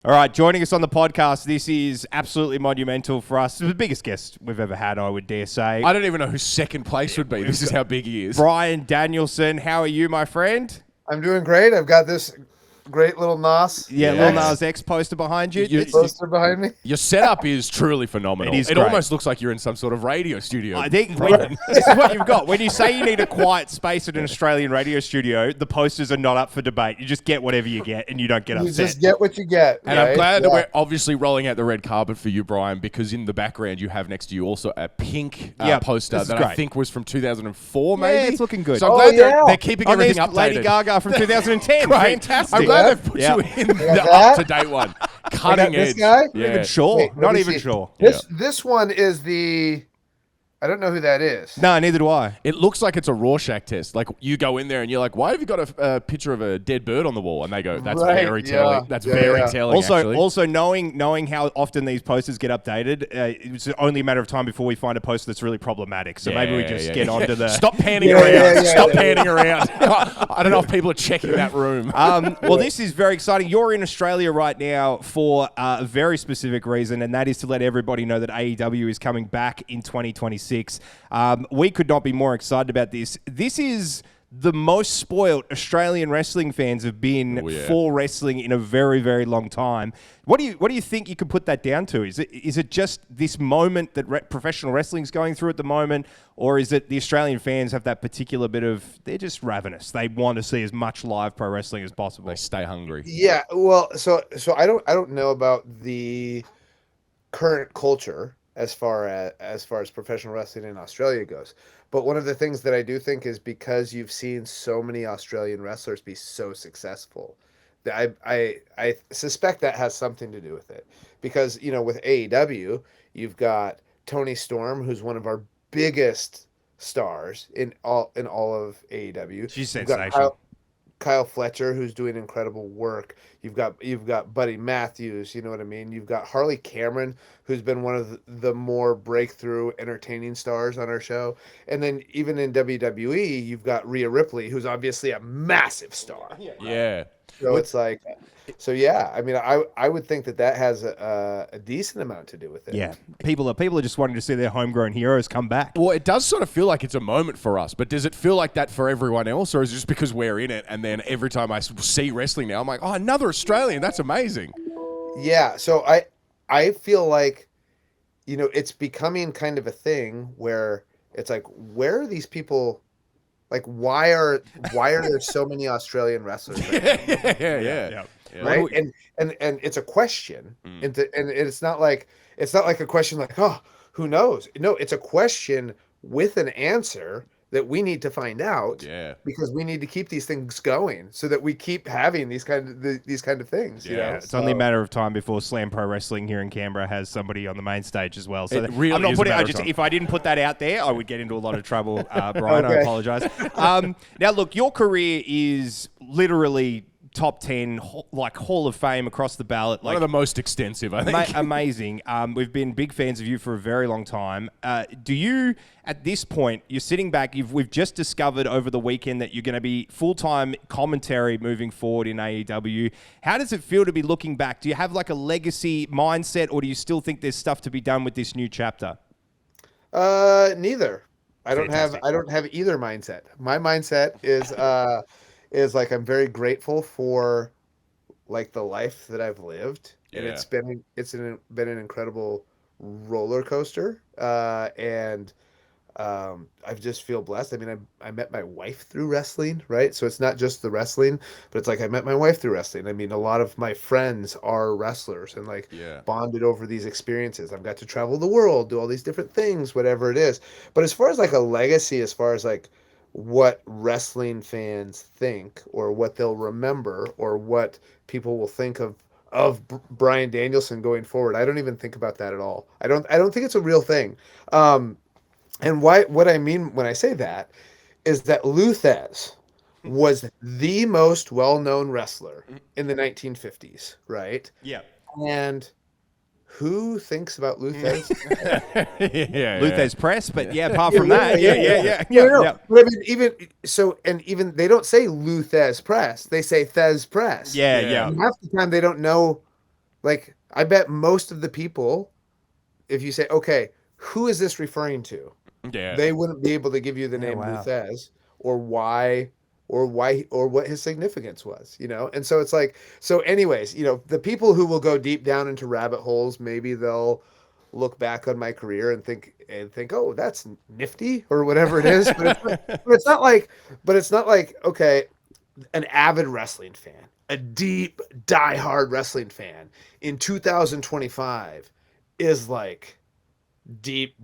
All right, joining us on the podcast, this is absolutely monumental for us. The biggest guest we've ever had, I would dare say. I don't even know who second place would be. This is how big he is. Bryan Danielson, how are you, my friend? I'm doing great. I've got this great little Nas. Yeah, Lil Nas X poster behind you. Poster behind me. Your setup is truly phenomenal. It is It great. almost looks like you're in some sort of radio studio. I think this is what you've got. When you say you need a quiet space at an Australian radio studio, the posters are not up for debate. You just get whatever you get, and you don't get You upset. just get what you get. And right? I'm glad that we're obviously rolling out the red carpet for you, Bryan, because in the background you have next to you also a pink poster this is that great. I think was from 2004, maybe. Yeah, it's looking good. So I'm glad they're keeping Oh, everything there's updated. Lady Gaga from 2010. Great. Fantastic. I'm glad they've put you in the up-to-date one. Cutting this edge. guy? Not even sure. Wait, let Not me even see. sure. This one is the. I don't know who that is. No, neither do I. It looks like it's a Rorschach test. Like you go in there and you're like, why have you got a picture of a dead bird on the wall? And they go, that's Right, very telling. yeah. That's Yeah, very yeah. telling, actually. Also knowing how often these posters get updated, it's only a matter of time before we find a poster that's really problematic. So maybe we just get onto the... Stop panning Yeah, around. yeah, Stop yeah. panning around. I don't know if people are checking that room. Well, this is very exciting. You're in Australia right now for a very specific reason, and that is to let everybody know that AEW is coming back in 2026. We could not be more excited about this. This is the most spoiled Australian wrestling fans have been for wrestling in a very, very long time. What do you think you could put that down to? Is it just this moment that professional wrestling is going through at the moment, or is it the Australian fans have that particular bit of they're just ravenous? They want to see as much live pro wrestling as possible. They stay hungry. Yeah. Well, so I don't know about the current culture as far as professional wrestling in Australia goes. But one of the things that I do think is because you've seen so many Australian wrestlers be so successful, that I suspect that has something to do with it. Because, with AEW, you've got Tony Storm, who's one of our biggest stars in all of AEW. She's You've got sensational. Kyle Fletcher, who's doing incredible work. You've got Buddy Matthews, you know what I mean? You've got Harley Cameron, who's been one of the more breakthrough entertaining stars on our show. And then even in WWE, you've got Rhea Ripley, who's obviously a massive star. Yeah. So it's like, I mean, I would think that has a decent amount to do with it. Yeah, people are just wanting to see their homegrown heroes come back. Well, it does sort of feel like it's a moment for us, but does it feel like that for everyone else, or is it just because we're in it and then every time I see wrestling now, I'm like, oh, another Australian, that's amazing. Yeah, so I feel like, it's becoming kind of a thing where it's like, where are these people? Like, why are there so many Australian wrestlers? Right now? Yeah. Right, and it's a question, and it's not like a question like, oh, who knows? No, it's a question with an answer that we need to find out. Yeah. Because we need to keep these things going so that we keep having these kind of things. Yeah, it's only a matter of time before Slam Pro Wrestling here in Canberra has somebody on the main stage as well. So It really I'm not is a putting. matter of time. If I didn't put that out there, I would get into a lot of trouble, Brian. I Okay. apologize. Now, look, your career is literally top 10, like Hall of Fame across the ballot. One of the most extensive, I think. Amazing. We've been big fans of you for a very long time. Do you, at this point, you're sitting back, we've just discovered over the weekend that you're going to be full-time commentary moving forward in AEW. How does it feel to be looking back? Do you have like a legacy mindset, or do you still think there's stuff to be done with this new chapter? Neither. I don't have either mindset. My mindset is like, I'm very grateful for like the life that I've lived, and Yeah. it's been an incredible roller coaster, and I just feel blessed. I mean, I met my wife through wrestling, right? So it's not just the wrestling, but it's like I met my wife through wrestling. I mean, a lot of my friends are wrestlers and bonded over these experiences. I've got to travel the world, do all these different things, whatever it is. But as far as like a legacy, as far as like what wrestling fans think or what they'll remember or what people will think of Bryan Danielson going forward, I don't even think about that at all. I don't think it's a real thing. And what I mean when I say that is that Lou Thesz was the most well-known wrestler in the 1950s, right? Yeah. And who thinks about Lou Thesz? Lou Thesz Press, but apart from that, yeah. But I mean, even they don't say Lou Thesz Press, they say Thesz Press. Yeah. And half the time they don't know like I bet most of the people, if you say, okay, who is this referring to? Yeah. They wouldn't be able to give you the name wow. Luthez or why or what his significance was, you know? And so it's like, so anyways, you know, the people who will go deep down into rabbit holes, maybe they'll look back on my career and think, oh, that's nifty or whatever it is. But it's not like, okay, an avid wrestling fan, a deep, diehard wrestling fan in 2025 is like deep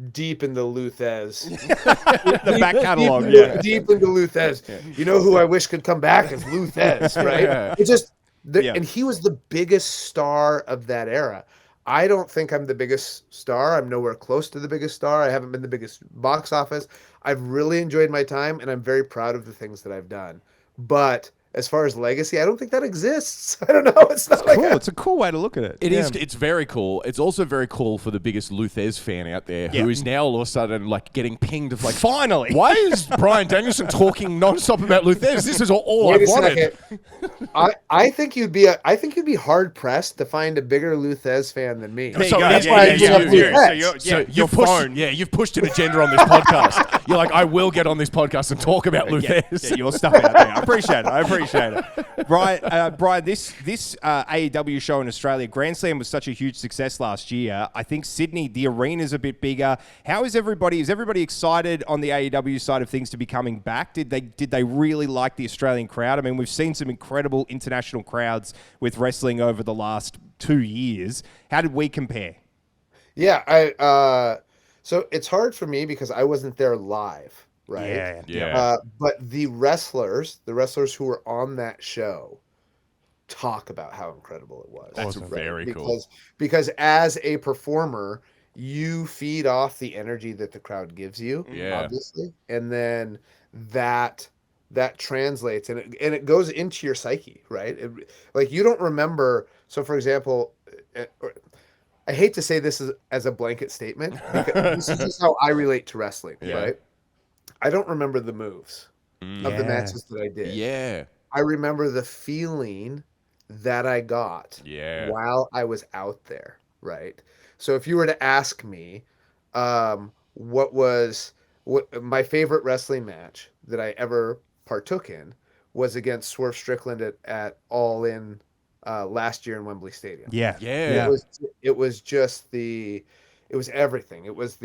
into Luthez. The back catalog, Deep into Luthez. You know who I wish could come back is Luthez, right? Yeah. It just and he was the biggest star of that era. I don't think I'm the biggest star. I'm nowhere close to the biggest star. I haven't been the biggest box office. I've really enjoyed my time, and I'm very proud of the things that I've done. But as far as legacy, I don't think that exists. I don't know. It's not like Cool. It's a cool way to look at it. It is. It's very cool. It's also very cool for the biggest Luthez fan out there who is now all of a sudden like getting pinged of like, Finally. why is Bryan Danielson talking nonstop about Luthez? This is all Wait I've a wanted. second. I think you'd be hard pressed to find a bigger Luthez fan than me. There you So go. that's Yeah, why yeah, you yeah, have yeah. to- So So your you've pushed, phone. you've pushed an agenda on this podcast. You're like, I will get on this podcast and talk about Luthez. Get your stuff out there. I appreciate it. Brian, this AEW show in Australia, Grand Slam was such a huge success last year. I think Sydney, the arena's a bit bigger. How is everybody? Is everybody excited on the AEW side of things to be coming back? Did they really like the Australian crowd? I mean, we've seen some incredible international crowds with wrestling over the last 2 years. How did we compare? Yeah, so it's hard for me because I wasn't there live, right? Yeah. But the wrestlers who were on that show, talk about how incredible it was. That's very cool. Because as a performer, you feed off the energy that the crowd gives you, obviously, and then that translates and it goes into your psyche, right? Like you don't remember. So, for example, I hate to say this as a blanket statement, because this is just how I relate to wrestling, right? I don't remember the moves of the matches that I did. Yeah. I remember the feeling that I got while I was out there, right? So if you were to ask me what my favorite wrestling match that I ever partook in was against Swerve Strickland at All In last year in Wembley Stadium. Yeah. It was everything. It was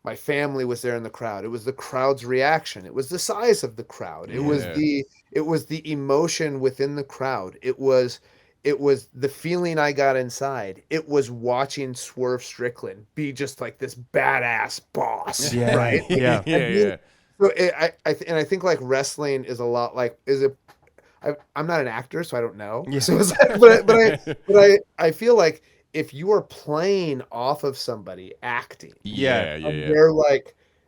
my family was there in the crowd. It was the crowd's reaction. It was the size of the crowd. It was the emotion within the crowd. It was the feeling I got inside. It was watching Swerve Strickland be just like this badass boss, right? So I think like wrestling is a lot like I'm not an actor, so I don't know. Yeah. So it's like, but I feel like if you are playing off of somebody acting,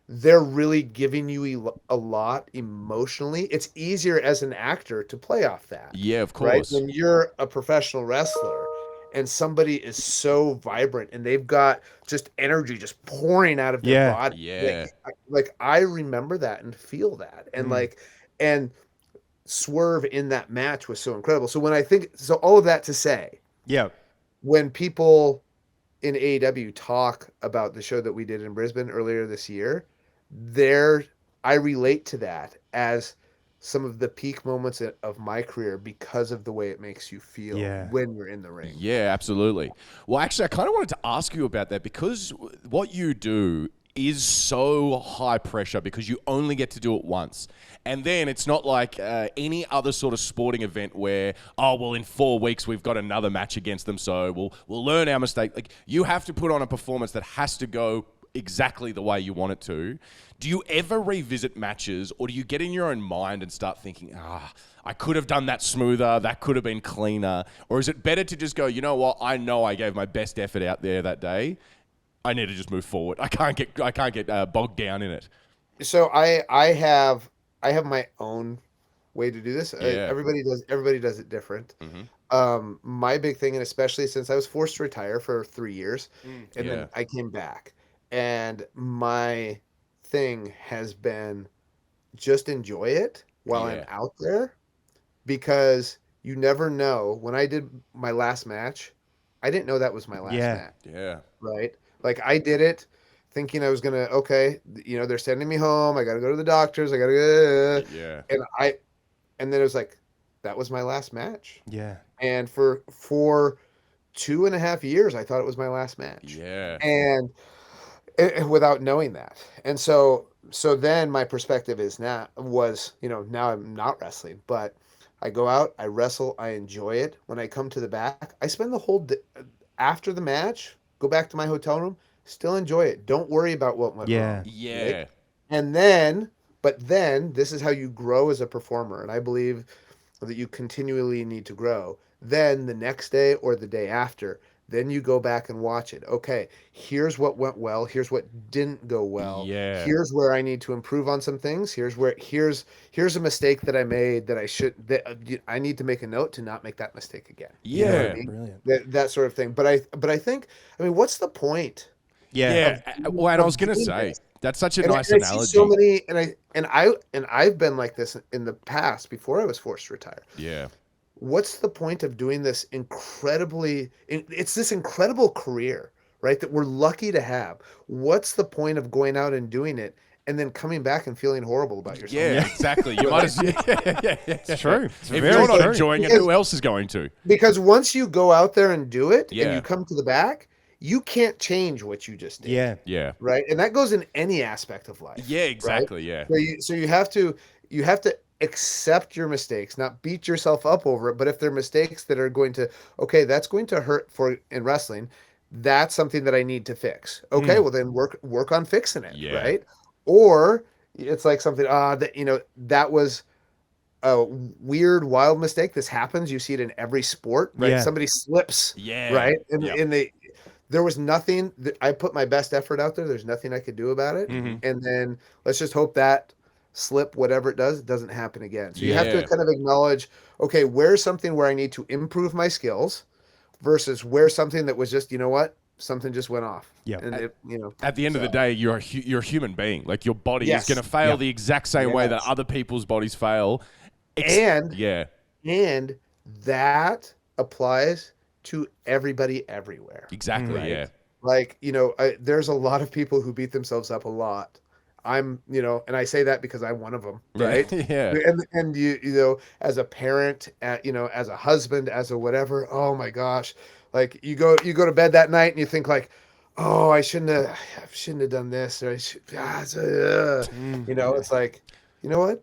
they're really giving you a lot emotionally. It's easier as an actor to play off that. Yeah, of Right? course. When you're a professional wrestler and somebody is so vibrant and they've got just energy just pouring out of their body. Yeah. Like I remember that and feel that. And and Swerve in that match was so incredible. So all of that to say, when people in AEW talk about the show that we did in Brisbane earlier this year, I relate to that as some of the peak moments of my career because of the way it makes you feel when you're in the ring. Yeah, absolutely. Well, actually, I kind of wanted to ask you about that because what you do is so high pressure because you only get to do it once. And then it's not like any other sort of sporting event where, in 4 weeks we've got another match against them, so we'll learn our mistake. Like you have to put on a performance that has to go exactly the way you want it to. Do you ever revisit matches, or do you get in your own mind and start thinking, I could have done that smoother, that could have been cleaner? Or is it better to just go, you know what, I know I gave my best effort out there that day. I need to just move forward. I can't get bogged down in it. So I have my own way to do this. Yeah. Everybody does it different. My big thing, and especially since I was forced to retire for 3 years, and then I came back, and my thing has been just enjoy it while I'm out there, because you never know. When I did my last match I didn't know that was my last match. Yeah. Right? Like I did it thinking I was gonna, okay, they're sending me home. I gotta go to the doctors. I gotta go. Yeah. And then it was like, that was my last match. Yeah. And for 2.5 years, I thought it was my last match. Yeah. And without knowing that. And so then my perspective now I'm not wrestling, but I go out, I wrestle, I enjoy it. When I come to the back, I spend the whole day after the match, go back to my hotel room, still enjoy it. Don't worry about what went wrong. Yeah. Right? And then this is how you grow as a performer. And I believe that you continually need to grow. Then the next day or the day after, then you go back and watch it. Okay, here's what went well. Here's what didn't go well. Yeah. Here's where I need to improve on some things. Here's a mistake that I made that I need to make a note to not make that mistake again. Yeah. You know what I mean? Brilliant. That sort of thing. But I think, what's the point? Yeah. Well, and I was going to say, that's such a nice analogy. I see so many, and I've been like this in the past before I was forced to retire. Yeah. What's the point of doing this it's this incredible career, right, that we're lucky to have? What's the point of going out and doing it and then coming back and feeling horrible about yourself? Yeah, exactly. You might as It's true. It's if very you're not true. enjoying it, who else is going to? Because once you go out there and do it Yeah. and you come to the back, you can't change what you just did. Yeah. Yeah. Right? And that goes in any aspect of life. Yeah, exactly. Right? Yeah. So you have to accept your mistakes, not beat yourself up over it. But if they're mistakes that are that's going to hurt in wrestling, that's something that I need to fix. Okay, well then work on fixing it. Yeah. Right? Or it's like something that was a weird, wild mistake. This happens. You see it in every sport, right? Yeah. Somebody slips, Yeah. right? There was nothing. I put my best effort out there. There's nothing I could do about it. Mhm. And then let's just hope that slip, whatever it doesn't happen again. So you have to Yeah. kind of acknowledge, okay, where's something where I need to improve my skills versus where's something that was just, something just went off. Yeah. And At the end of the day, you're a human being. Like your body Yes. is going to fail Yeah. the exact same way that Yes. other people's bodies fail. And that applies to everybody everywhere. Exactly. Right. Yeah. Like, there's a lot of people who beat themselves up a lot. And I say that because I'm one of them, right? Yeah. And you as a parent, as a husband, as a whatever, oh my gosh, like you go to bed that night and you think like, oh, I shouldn't have done this, or it's like, you know what?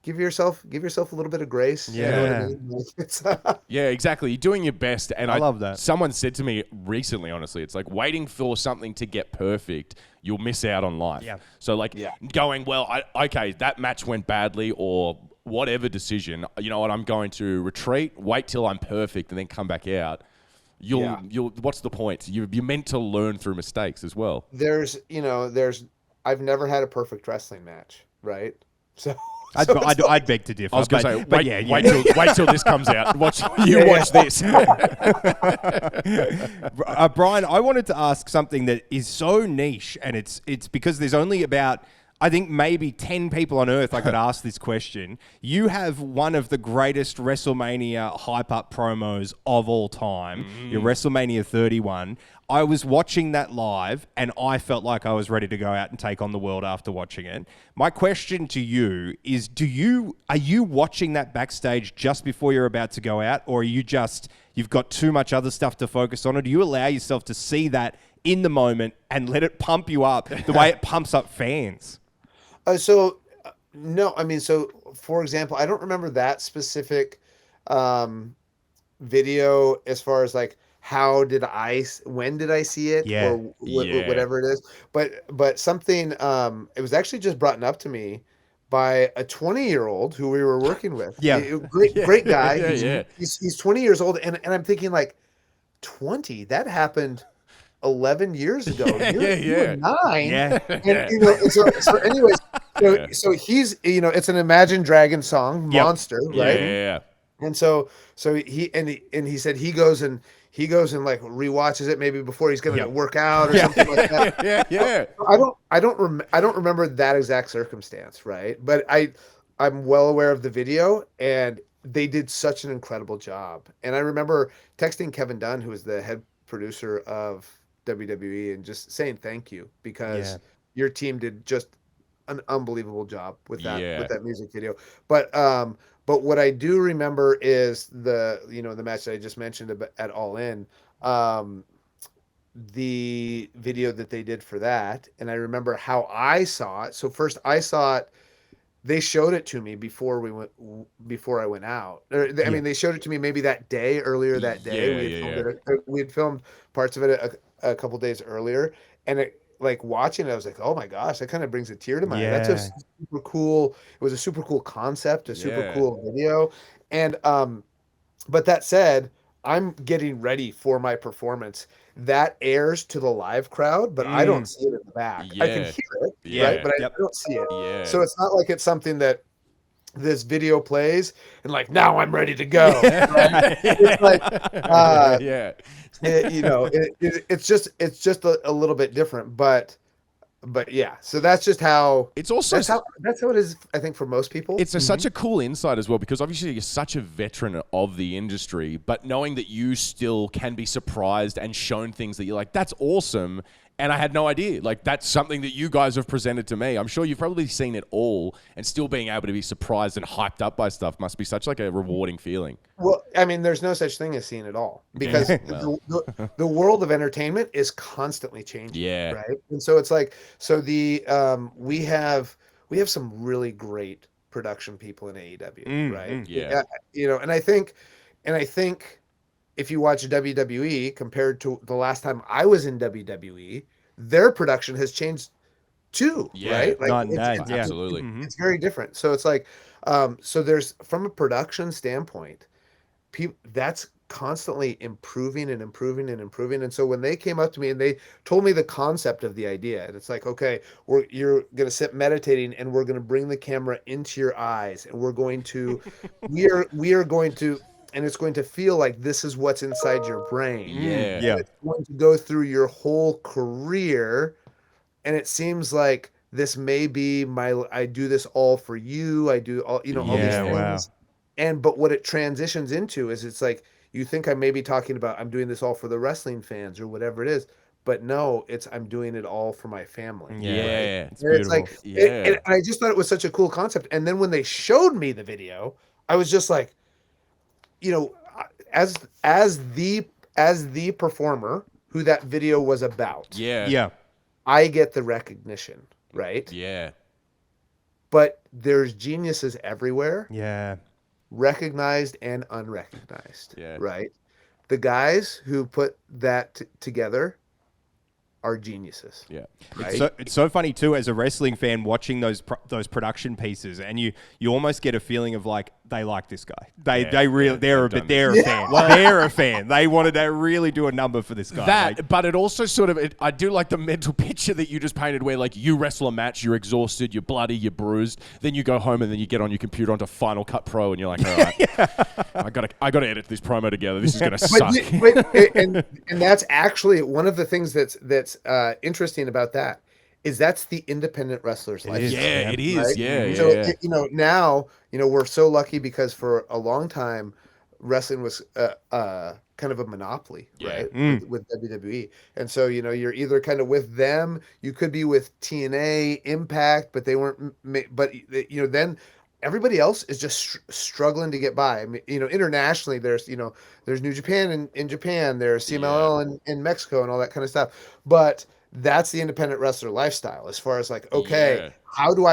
Give yourself a little bit of grace. You know what I mean? Like, Yeah, exactly. You're doing your best. And I love that. Someone said to me recently, honestly, it's like waiting for something to get perfect, you'll miss out on life. Yeah. So going, well, okay, that match went badly or whatever decision, you know what, I'm going to retreat, wait till I'm perfect and then come back out. You'll what's the point? You're meant to learn through mistakes as well. I've never had a perfect wrestling match, right? So I'd beg to differ. I was going to say, wait wait till this comes out. Watch this. Brian, I wanted to ask something that is so niche, and it's because there's only about, I think, maybe 10 people on earth I could ask this question. You have one of the greatest WrestleMania hype-up promos of all time, your WrestleMania 31. I was watching that live, and I felt like I was ready to go out and take on the world after watching it. My question to you is, are you watching that backstage just before you're about to go out, or are you've got too much other stuff to focus on, or do you allow yourself to see that in the moment and let it pump you up the way it pumps up fans? No, I mean, so for example, I don't remember that specific video as far as like, when did I see it? Yeah. Or whatever it is. But something, it was actually just brought up to me by a 20-year-old who we were working with. Yeah. Great guy. Yeah. He's 20 years old. And I'm thinking like, 20? That happened 11 years ago. You were 9. Yeah. And, so anyways, so he's, it's an Imagine Dragon song, Monster, right? Yeah. And so he said he goes and like rewatches it maybe before he's going to work out or something like that. Yeah. I don't remember that exact circumstance, right? But I'm well aware of the video, and they did such an incredible job. And I remember texting Kevin Dunn, who was the head producer of WWE, and just saying thank you, because your team did just an unbelievable job with that music video. But what I do remember is the match that I just mentioned at All In, the video that they did for that, and I remember how I saw it. So first I saw it. They showed it to me before I went out. I mean, they showed it to me maybe earlier that day. We had filmed parts of it a couple days earlier, and like watching it, I was like, oh my gosh, that kind of brings a tear to my eye. That's a super cool. It was a super cool concept, a super cool video, and but that said, I'm getting ready for my performance. That airs to the live crowd, but I don't see it in the back. I can hear it, right? But I don't see it. Yeah. So it's not like it's something that this video plays and like, now I'm ready to go. Right? It's like, it's just a little bit different, but yeah, so that's just how it's also that's how it is, I think, for most people. It's such a cool insight as well, because obviously you're such a veteran of the industry, but knowing that you still can be surprised and shown things that you're like, that's awesome, and I had no idea. Like, that's something that you guys have presented to me. I'm sure you've probably seen it all, and still being able to be surprised and hyped up by stuff must be such like a rewarding feeling. Well, I mean, there's no such thing as seeing it all, because the world of entertainment is constantly changing. Right. And so it's like, we have some really great production people in AEW, right? And I think if you watch WWE compared to the last time I was in WWE, their production has changed too, right? Like, absolutely. It's very different. So it's like, so there's, from a production standpoint, that's constantly improving and improving and improving. And so when they came up to me and they told me the concept of the idea, and it's like, okay, you're going to sit meditating, and we're going to bring the camera into your eyes, and we're going to, we are going to, and it's going to feel like this is what's inside your brain. It's going to go through your whole career, and it seems like this may be I do this all for you. I do all, all these things. But what it transitions into is, it's like, you think I may be talking about, I'm doing this all for the wrestling fans or whatever it is, but no, I'm doing it all for my family. Right? It's like, and I just thought it was such a cool concept. And then when they showed me the video, I was just like, as the performer who that video was about, I get the recognition, right? But there's geniuses everywhere, recognized and unrecognized, right? The guys who put that together are geniuses. Right? It's so funny too, as a wrestling fan, watching those production pieces, and you almost get a feeling of like, they like this guy. They're a fan. They're a fan. They wanted to really do a number for this guy. But it also sort of, I do like the mental picture that you just painted, where like you wrestle a match, you're exhausted, you're bloody, you're bruised, then you go home and then you get on your computer onto Final Cut Pro, and you're like, all right, I gotta edit this promo together. This is gonna suck. And that's actually one of the things that's interesting about that, is that's the independent wrestler's life. It is. Right? So now, we're so lucky, because for a long time, wrestling was kind of a monopoly, right? With WWE. And so, you're either kind of with them, you could be with TNA, Impact, but they weren't, but then everybody else is just struggling to get by. I mean, internationally, there's New Japan in Japan, there's CMLL in Mexico, and all that kind of stuff. But that's the independent wrestler lifestyle, as far as like, okay, how do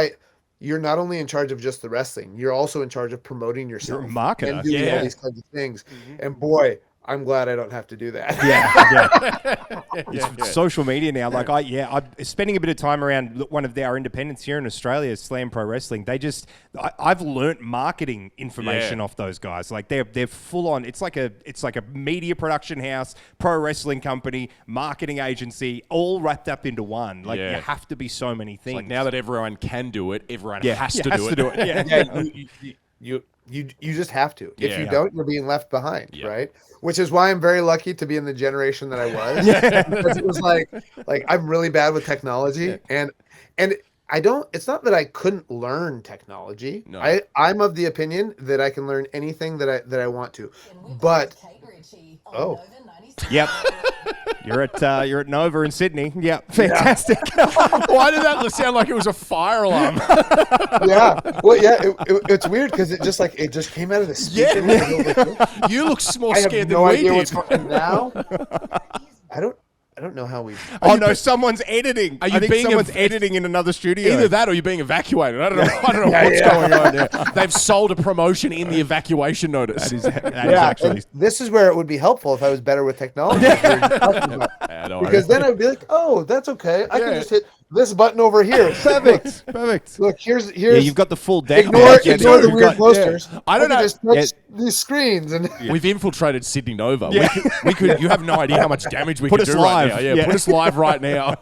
you're not only in charge of just the wrestling, you're also in charge of promoting yourself. You're a marketer. And doing all these kinds of things. And boy, I'm glad I don't have to do that. It's social media now. Like I'm spending a bit of time around one of our independents here in Australia, Slam Pro Wrestling. I've learnt marketing information off those guys. Like they're full on. It's like a media production house, pro wrestling company, marketing agency, all wrapped up into one. Like you have to be so many things. Like, now that everyone can do it, everyone has to do it. You just have to. If you don't, you're being left behind, right? Which is why I'm very lucky to be in the generation that I was. Because it was like I'm really bad with technology, and It's not that I couldn't learn technology. No. I'm of the opinion that I can learn anything that I want to. But oh. Yep. You're at Nova in Sydney. Yep. Fantastic. Why did that sound like it was a fire alarm? Yeah. Well, yeah. It's weird because it just came out of the speaker. Yeah. You look more scared than no we idea did. what's going on now. I don't know how we. Oh no! Someone's editing. Are you I think being someone's editing in another studio. Either that or you're being evacuated. I don't know. I don't know what's going on there. They've sold a promotion in the evacuation notice. That is actually. This is where it would be helpful if I was better with technology. Because then I'd be like, oh, that's okay. I can just hit this button over here. Perfect. Perfect. Look, here's. Yeah, you've got the full deck. Ignore the weird posters. I don't know. Just touch these screens and. We've infiltrated Sydney Nova. We could. You have no idea how much damage we Put could us do live. right now. Yeah, put us live right now.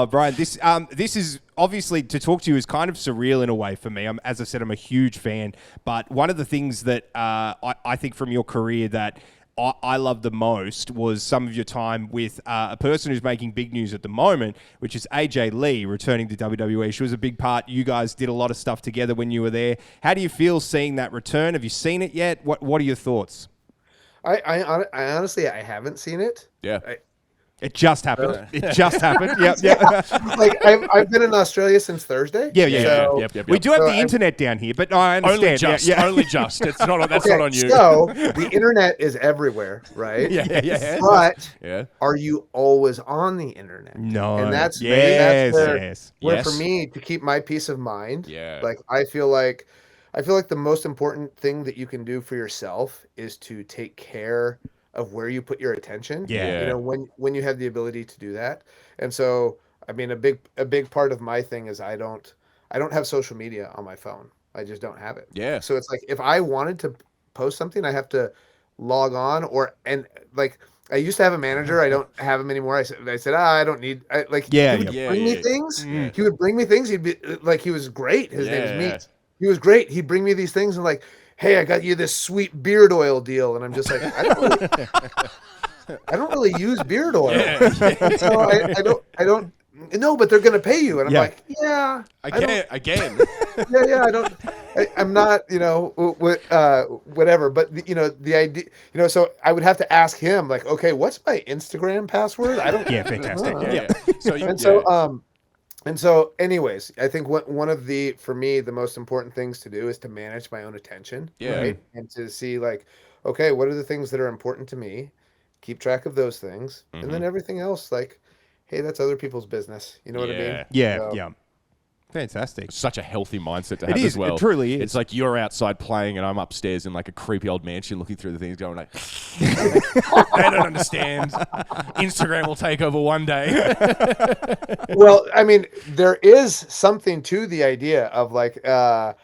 Brian, this is obviously, to talk to you is kind of surreal in a way for me. As I said, I'm a huge fan. But one of the things that I think from your career that I loved the most was some of your time with a person who's making big news at the moment, which is AJ Lee returning to WWE. She was a big part. You guys did a lot of stuff together when you were there. How do you feel seeing that return? Have you seen it yet? What are your thoughts? I honestly, I haven't seen it. Yeah. It just happened. It just happened. Yep. Like I've been in Australia since Thursday. Yeah. We do have the internet down here, but I understand. Only just. It's not. That's not on you. So the internet is everywhere, right? Yeah. But are you always on the internet? No. And that's where for me to keep my peace of mind. Yeah. Like I feel like the most important thing that you can do for yourself is to take care of where you put your attention. Yeah. You know, when you have the ability to do that. And so, I mean, a big part of my thing is I don't have social media on my phone. I just don't have it. Yeah. So it's like if I wanted to post something, I have to log on and I used to have a manager. I don't have him anymore. I said, I don't need. He would bring me things. He would bring me things. He'd be like, he was great. His name is Meat. He was great. He'd bring me these things and like, hey, I got you this sweet beard oil deal, and I'm just like, I don't really use beard oil. So I don't. No, but they're gonna pay you, and I'm like, Again. I'm not, whatever. But the idea, so I would have to ask him, like, okay, what's my Instagram password? I don't. Yeah, fantastic. So anyways, I think for me, the most important things to do is to manage my own attention, right? And to see like, okay, what are the things that are important to me? Keep track of those things, and then everything else, like, hey, that's other people's business. You know what I mean? Yeah. Fantastic. Such a healthy mindset to have It is, as well. it truly is. It's like you're outside playing and I'm upstairs in like a creepy old mansion looking through the things going like, they don't understand. Instagram will take over one day. Well, I mean, there is something to the idea of like, I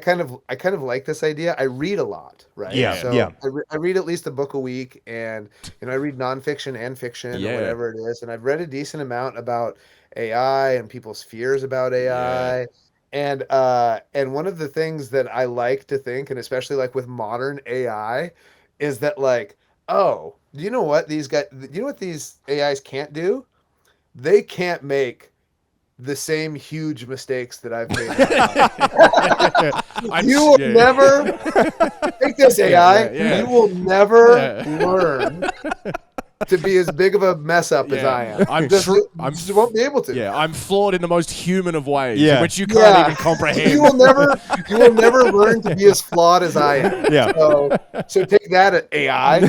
kind of like this idea. I read a lot, right? I read at least a book a week, and I read nonfiction and fiction, or whatever it is. And I've read a decent amount about AI and people's fears about AI. And one of the things that I like to think, and especially like with modern AI, is that like, oh, do you know what these AIs can't do? They can't make the same huge mistakes that I've made. You will never take this AI. You will never learn to be as big of a mess up as I am. I just won't be able to. Yeah, I'm flawed in the most human of ways, which you can't even comprehend. You will never learn to be as flawed as I am. Yeah. So take that at AI.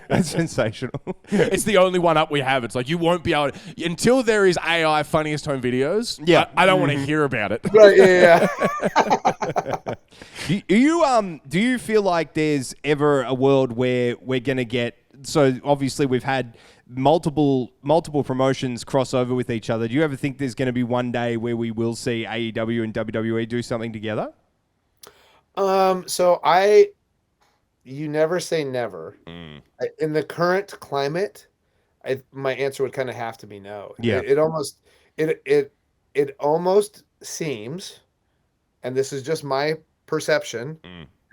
That's sensational. It's the only one up we have. It's like you won't be able to, until there is AI funniest home videos. Yeah. I don't want to hear about it. Right. Yeah. Do you feel like there's ever a world where we're gonna get? So obviously we've had multiple promotions cross over with each other. Do you ever think there's going to be one day where we will see AEW and WWE do something together? You never say never. In the current climate, my answer would kind of have to be no. Yeah. It almost seems, and this is just my perception,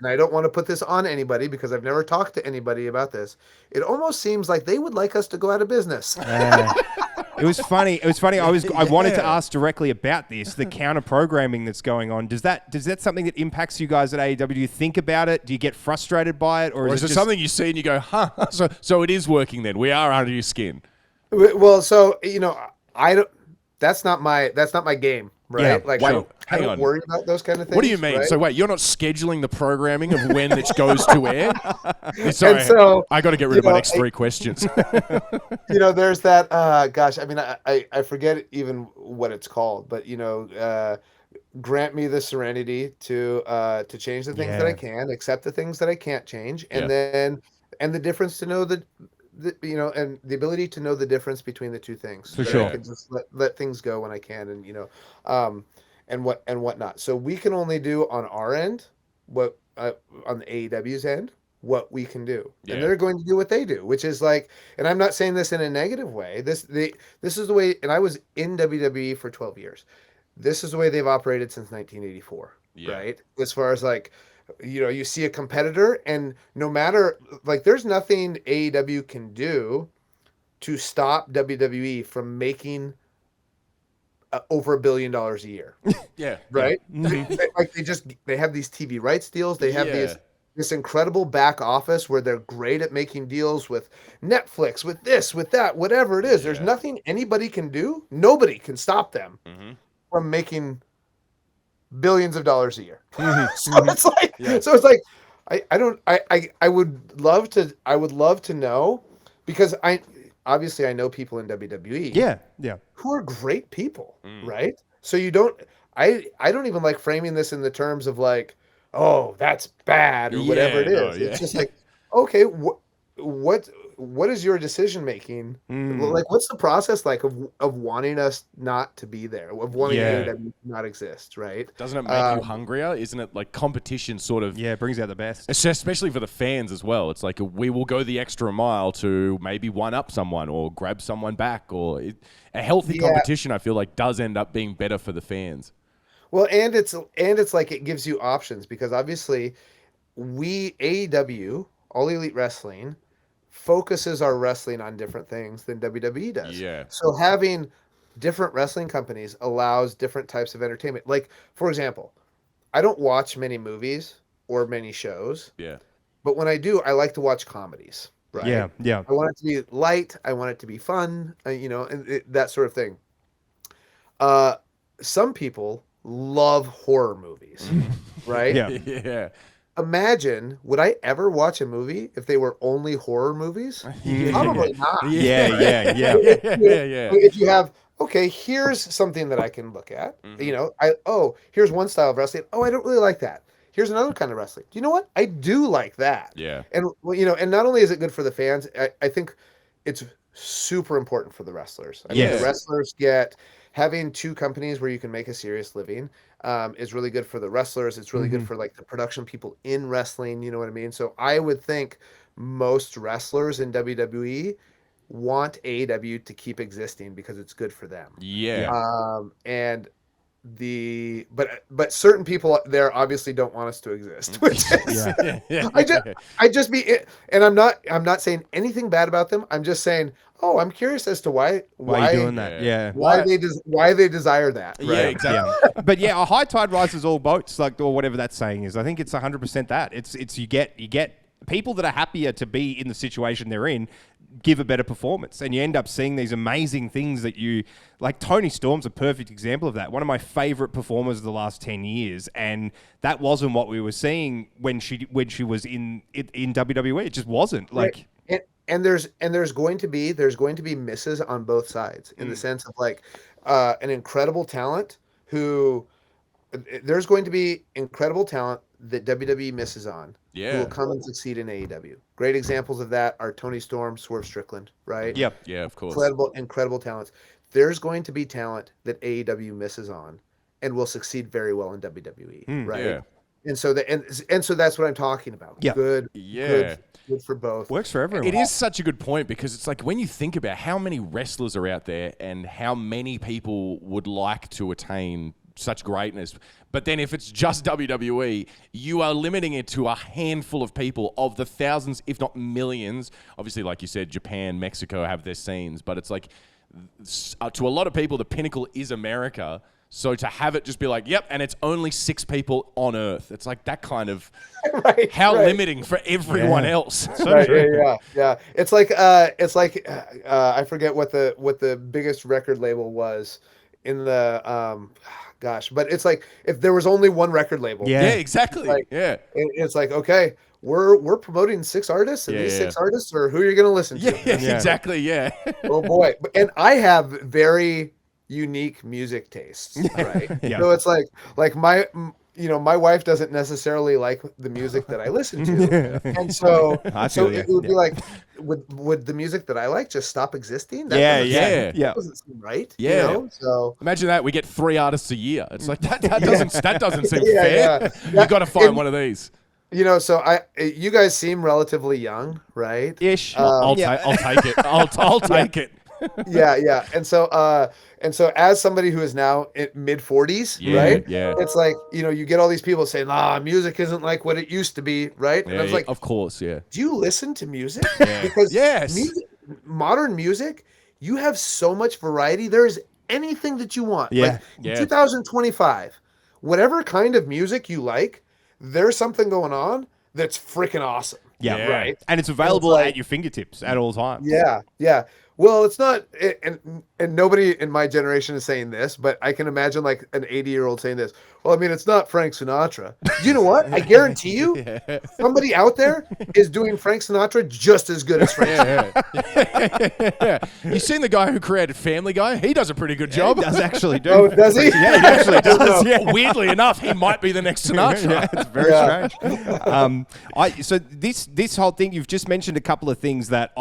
and I don't want to put this on anybody because I've never talked to anybody about this. It almost seems like they would like us to go out of business. It was funny. It was funny. I wanted to ask directly about this, the counter programming that's going on. Does that something that impacts you guys at AEW? Do you think about it? Do you get frustrated by it, or is it just something you see and you go, huh? So it is working then. We are under your skin. Well, so I don't. That's not my game, right? Yeah. Like, Wait, I don't worry about those kind of things. What do you mean? Right? So wait, you're not scheduling the programming of when it goes to air? Sorry, And so, I got to get rid of my next 3 questions. There's that. Gosh, I mean, I forget even what it's called, but grant me the serenity to change the things that I can, accept the things that I can't change, and the difference to know that. And the ability to know the difference between the two things. For sure. I can just let things go when I can, and whatnot. So we can only do on our end what on the AEW's end what we can do, and they're going to do what they do, which is like. And I'm not saying this in a negative way. This is the way. And I was in WWE for 12 years. This is the way they've operated since 1984. Yeah. Right. As far as like. You see a competitor, and no matter, like, there's nothing AEW can do to stop WWE from making over $1 billion a year. Yeah. Right? Like, they have these TV rights deals. They have this incredible back office where they're great at making deals with Netflix, with this, with that, whatever it is. There's nothing anybody can do. Nobody can stop them from making billions of dollars a year. So it's like, I would love to know, because I know people in WWE who are great people, right? So I don't even like framing this in the terms of like, oh, that's bad or whatever it is. It's just like, okay, what is your decision making? Like, what's the process like of wanting us not to be there, of wanting AEW to not exist, right? Doesn't it make you hungrier? Isn't it like competition sort of? Yeah, it brings out the best. Especially for the fans as well. It's like we will go the extra mile to maybe one up someone or grab someone back, or a healthy competition. I feel like does end up being better for the fans. Well, and it's like it gives you options, because obviously AEW, All Elite Wrestling, focuses our wrestling on different things than WWE does. Yeah. So having different wrestling companies allows different types of entertainment. Like, for example, I don't watch many movies or many shows. Yeah. But when I do, I like to watch comedies. Right. Yeah. Yeah. I want it to be light. I want it to be fun. And that sort of thing. Some people love horror movies. Right. Yeah. Yeah. Imagine, would I ever watch a movie if they were only horror movies? Probably not. Yeah. If you have, okay, here's something that I can look at. Here's one style of wrestling. Oh, I don't really like that. Here's another kind of wrestling. You know what? I do like that. Yeah. And and not only is it good for the fans, I think it's super important for the wrestlers. I mean, the wrestlers having two companies where you can make a serious living is really good for the wrestlers. It's really good for like the production people in wrestling. You know what I mean? So I would think most wrestlers in WWE want AEW to keep existing because it's good for them. Yeah. But certain people there obviously don't want us to exist. Which is, and I'm not saying anything bad about them. I'm just saying, I'm curious as to why you're doing that. Yeah. Why they desire that. Right? Yeah, exactly. Yeah. But a high tide rises all boats, like, or whatever that saying is. I think it's 100% that. It's you get people that are happier to be in the situation they're in, give a better performance, and you end up seeing these amazing things that you like. Toni Storm's a perfect example of that. One of my favorite performers of the last 10 years, and that wasn't what we were seeing when she was in WWE. It just wasn't like. And there's going to be misses on both sides, in the sense of like an incredible talent who there's going to be incredible talent that WWE misses on. Yeah. Who will come and succeed in AEW. Great examples of that are Toni Storm, Swerve Strickland, right? Yep. Yeah, of course. Incredible talents. There's going to be talent that AEW misses on and will succeed very well in WWE, right? Yeah. And so that's what I'm talking about. Yeah. Good for both. Works for everyone. It is such a good point, because it's like when you think about how many wrestlers are out there and how many people would like to attain such greatness, but then if it's just WWE, you are limiting it to a handful of people of the thousands, if not millions. Obviously, like you said, Japan, Mexico have their scenes, but it's like to a lot of people, the pinnacle is America. So to have it just be like, yep, and it's only 6 people on Earth. It's like that kind of how limiting for everyone else. So true. Yeah. It's like I forget what the biggest record label was in the but it's like if there was only one record label. Yeah, exactly. It's like, okay, we're promoting 6 artists, and these 6 artists are who you're going to listen to. Yeah, exactly. Yeah. Oh boy, and I have very unique music tastes, right? So it's like my wife doesn't necessarily like the music that I listen to, and so it would be like, would the music that I like just stop existing? That doesn't seem right. So imagine that we get 3 artists a year. It's like that doesn't seem fair. You got to find one of these. So you guys seem relatively young, right? Ish. I'll take it. I'll take it. Yeah. And so as somebody who is now in mid-40s, right? Yeah. It's like, you get all these people saying, music isn't like what it used to be, right? And I was like, of course, yeah. Do you listen to music? Because modern music, you have so much variety. There is anything that you want. Yeah. Like 2025, whatever kind of music you like, there's something going on that's freaking awesome. Yeah. Right. And it's available at your fingertips at all times. Yeah. Well, it's not, and nobody in my generation is saying this, but I can imagine like an 80-year-old saying this. Well, I mean, it's not Frank Sinatra. You know what? I guarantee you, somebody out there is doing Frank Sinatra just as good as Frank Sinatra. You seen the guy who created Family Guy? He does a pretty good job. He does actually do. Oh, does he? Yeah, he actually does. Yeah. Weirdly enough, he might be the next Sinatra. It's very strange. So this whole thing, you've just mentioned a couple of things that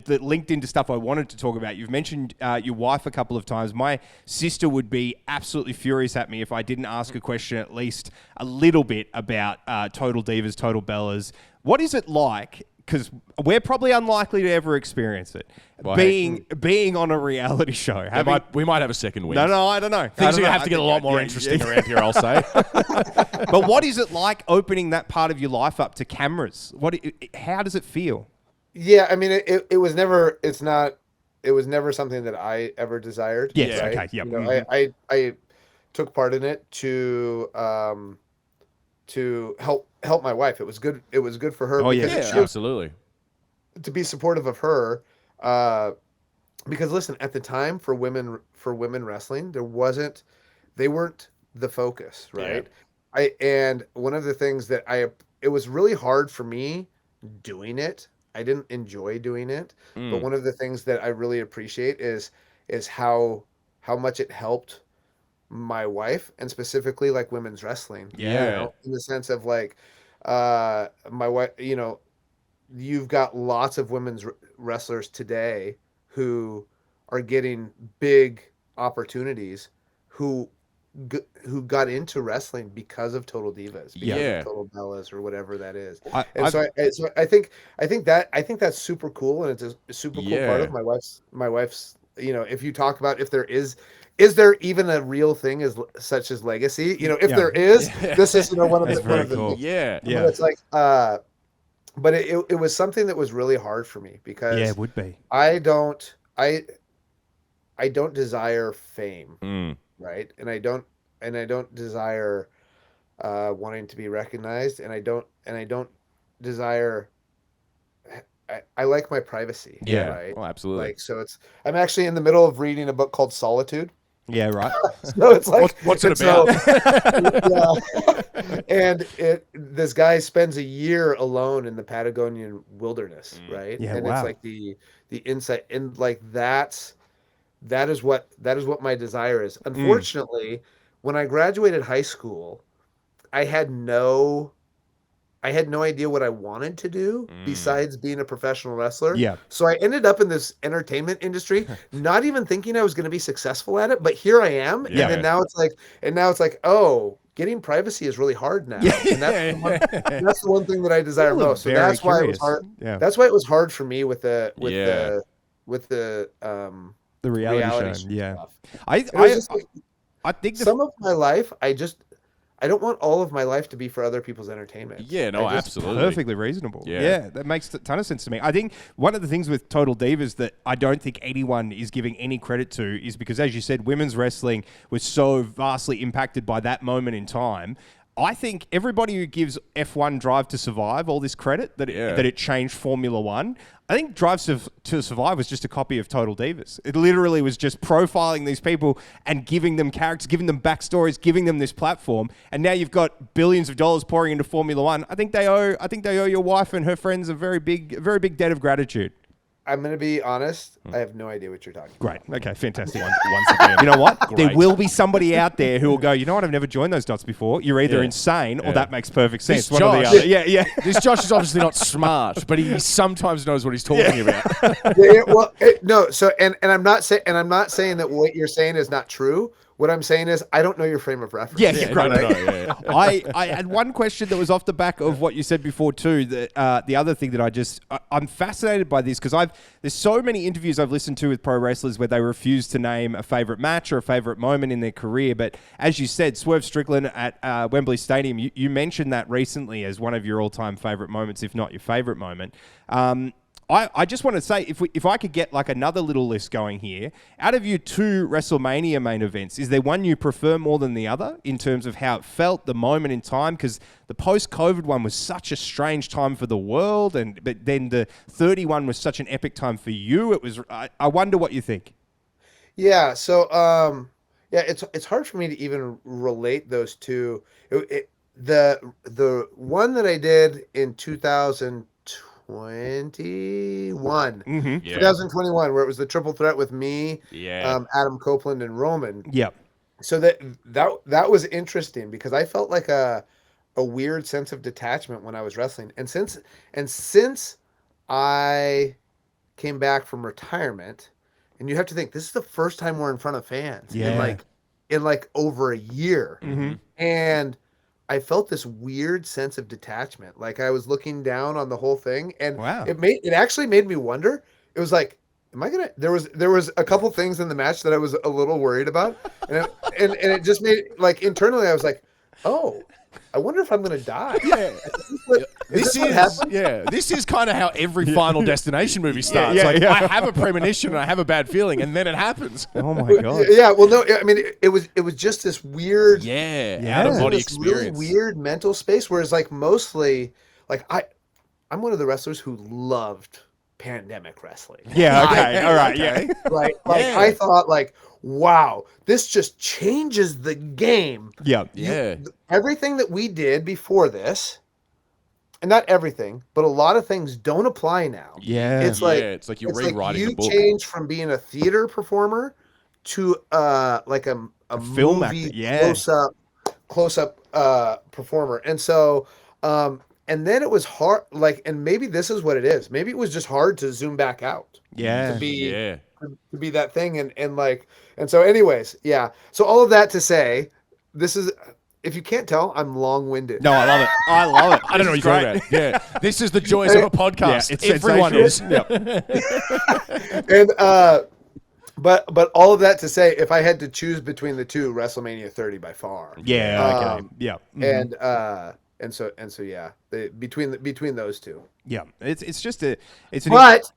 linked into stuff I wanted to talk about. You've mentioned your wife a couple of times. My sister would be absolutely furious at me if I didn't ask a question at least a little bit about Total Divas, Total Bellas. What is it like? Because we're probably unlikely to ever experience it. Well, being on a reality show. We might have a second wind. No, I don't know. Things are going to have to get a lot more interesting around here, I'll say. But what is it like opening that part of your life up to cameras? How does it feel? Yeah, I mean, it was never. It was never something that I ever desired. Yes. Right? Okay. Yep. I took part in it to help my wife. It was good. It was good for her. Oh yeah, absolutely. To be supportive of her, because listen, at the time for women wrestling, they weren't the focus, right? Yeah. And one of the things that it was really hard for me doing it. I didn't enjoy doing it, but one of the things that I really appreciate is how much it helped my wife, and specifically like women's wrestling. Yeah. In the sense of like, my wife, you've got lots of women's wrestlers today who are getting big opportunities who got into wrestling because of Total Divas, because of Total Bellas or whatever that is. So I think that's super cool, and it's a super cool part of my wife's. If you talk about if there is there even a real thing such as legacy? If there is, this is one of the cool. It's like but it was something that was really hard for me because it would be. I don't desire fame. Right. And I don't desire wanting to be recognized, and I don't desire. I like my privacy. Yeah. Right. Oh, absolutely. Like, so I'm actually in the middle of reading a book called Solitude. Yeah. Right. So it's like, what's it about? And this guy spends a year alone in the Patagonian wilderness. Right. Yeah. And wow. it's like the insight, and like that is what my desire is. Unfortunately, when I graduated high school, I had no idea what I wanted to do besides being a professional wrestler. Yeah. So I ended up in this entertainment industry, not even thinking I was going to be successful at it, but here I am. Yeah. And then now it's like, oh, getting privacy is really hard now. And that's the one thing that I desire most. So that's why it was hard. Yeah. That's why it was hard for me with the reality show. Yeah. I think some of my life, I I don't want all of my life to be for other people's entertainment. Yeah, no, absolutely. Perfectly reasonable. Yeah. Yeah, that makes a ton of sense to me. I think one of the things with Total Divas that I don't think anyone is giving any credit to is because, as you said, women's wrestling was so vastly impacted by that moment in time. I think everybody who gives F1 Drive to Survive all this credit that it changed Formula One, I think Drive to Survive was just a copy of Total Divas. It literally was just profiling these people and giving them characters, giving them backstories, giving them this platform. And now you've got billions of dollars pouring into Formula One. I think they owe your wife and her friends a very big debt of gratitude. I'm going to be honest. I have no idea what you're talking about. Great. Okay, fantastic. Once again. You know what? Great. There will be somebody out there who will go, you know what? I've never joined those dots before. You're either insane or that makes perfect sense. This One or the Josh- other. Yeah. This Josh is obviously not smart, but he sometimes knows what he's talking about. No. So, and I'm not saying that what you're saying is not true. What I'm saying is I don't know your frame of reference. Yeah, great. No. I had one question that was off the back of what you said before too. That the other thing that I'm fascinated by this because there's so many interviews I've listened to with pro wrestlers where they refuse to name a favorite match or a favorite moment in their career. But as you said, Swerve Strickland at Wembley Stadium, you mentioned that recently as one of your all-time favorite moments, if not your favorite moment. I just want to say, if I could get like another little list going here, out of your 2 WrestleMania main events, is there one you prefer more than the other in terms of how it felt, the moment in time? Because the post-COVID one was such a strange time for the world, but then the 31 was such an epic time for you. It was. I wonder what you think. Yeah. So, it's hard for me to even relate those two. The one that I did in 2021, 2021, where it was the triple threat with me, Adam Copeland, and Roman. Yep. So that was interesting because I felt like a weird sense of detachment when I was wrestling, and since I came back from retirement, and you have to think this is the first time we're in front of fans in like over a year, and I felt this weird sense of detachment. Like I was looking down on the whole thing, and it actually made me wonder. It was like, am I gonna? There was a couple things in the match that I was a little worried about, and it just made like internally I was like, oh, I wonder if I'm gonna die. Yeah. This is kind of how every Final Destination movie starts. I have a premonition and I have a bad feeling, and then it happens. Oh my god. Yeah. Well, no. I mean, it was just this weird, out of body experience, really weird mental space. Whereas, like mostly, like I'm one of the wrestlers who loved pandemic wrestling. Yeah. Okay. All right. Yeah. Like I thought, like, wow, this just changes the game. Yeah. Everything that we did before this. And not everything, but a lot of things don't apply now. Yeah. It's like you're rewriting the book. You change from being a theater performer to like a film movie actor. close up performer. And so and then it was hard, like, and maybe this is what it is. Maybe it was just hard to zoom back out. Yeah. To be that thing and so anyways, yeah. So all of that to say, this is, if you can't tell, I'm long-winded. No, I love it. I don't know what you're talking about. Yeah. This is the joys of a podcast. Yeah, it's everyone is. And but all of that to say, if I had to choose between the two, WrestleMania 30 by far. Yeah. Okay. Yeah. Mm-hmm. And so yeah, between those two. Yeah. It's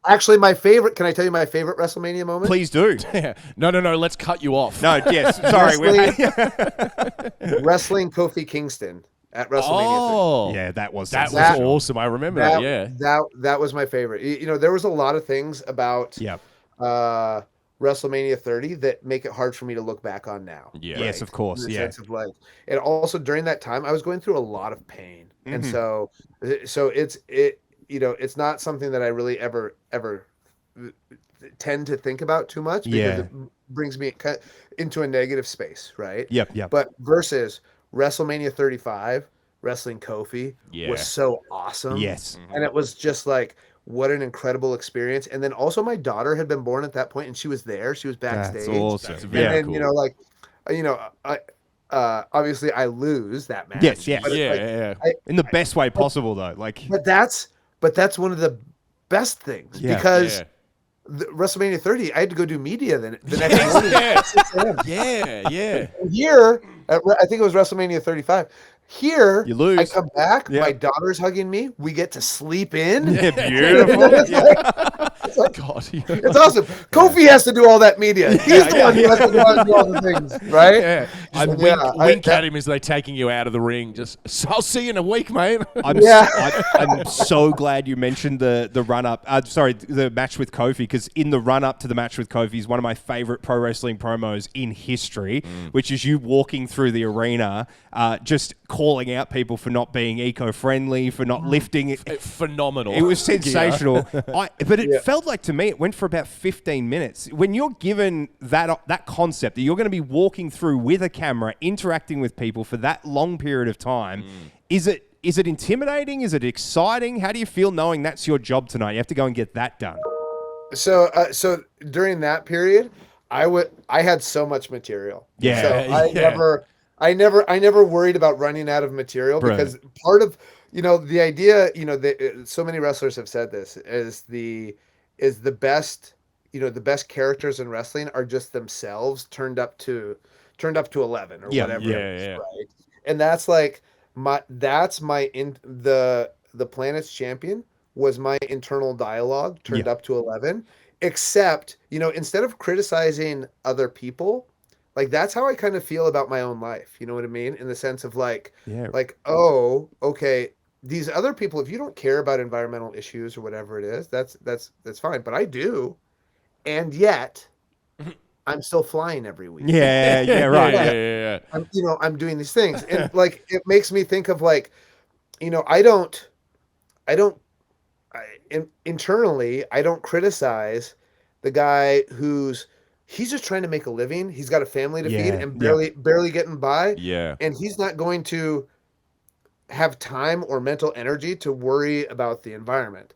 actually my favorite. Can I tell you my favorite WrestleMania moment? Please do. No. Let's cut you off. No. Yes. Sorry. Wrestling Kofi Kingston at WrestleMania 30. Yeah, that was awesome. I remember that. Yeah. That was my favorite. You know, there was a lot of things about WrestleMania 30 that make it hard for me to look back on now. Yeah. Right? Yes, of course. In the sense of like, and also during that time, I was going through a lot of pain, and so it's not something that I really ever tend to think about too much because it brings me into a negative space, right? Yep. But versus WrestleMania 35, wrestling Kofi was so awesome. Yes. And it was just like, what an incredible experience. And then also my daughter had been born at that point and she was there. She was backstage. That's awesome. That's very cool. Obviously I lose that match. Yes. In the best way possible though. But that's one of the best things because the WrestleMania 30, I had to go do media the next morning. Yeah. Here, I think it was WrestleMania 35. Here, You lose. I come back. Yeah. My daughter's hugging me. We get to sleep in. Yeah, beautiful. It's like, God, it's awesome. Kofi has to do all that media. He's the one who has to go out and do all the things, right? yeah. Just wink at him as they're taking you out of the ring. Just, I'll see you in a week, mate. I'm so glad you mentioned the run up. The match with Kofi, because in the run up to the match with Kofi is one of my favorite pro wrestling promos in history, which is you walking through the arena, just calling out people for not being eco-friendly, for not lifting it. Phenomenal. It was sensational. But it felt like, to me, it went for about 15 minutes. When you're given that concept that you're going to be walking through with a camera, interacting with people for that long period of time, is it intimidating? Is it exciting? How do you feel knowing that's your job tonight? You have to go and get that done. So during that period, I had so much material. Yeah. So I never worried about running out of material. Brilliant. Because part of, the idea, so many wrestlers have said this, is the best, the best characters in wrestling are just themselves turned up to 11 or whatever. Right. And that's like the Planet's Champion was my internal dialogue turned up to 11, except, instead of criticizing other people, like, that's how I kind of feel about my own life. You know what I mean? In the sense of oh, okay, these other people, if you don't care about environmental issues or whatever it is, that's fine. But I do. And yet I'm still flying every week. Yeah, right. Yeah. I'm doing these things. And it makes me think of internally, I don't criticize the guy he's just trying to make a living. He's got a family to feed and barely getting by. Yeah. And he's not going to have time or mental energy to worry about the environment.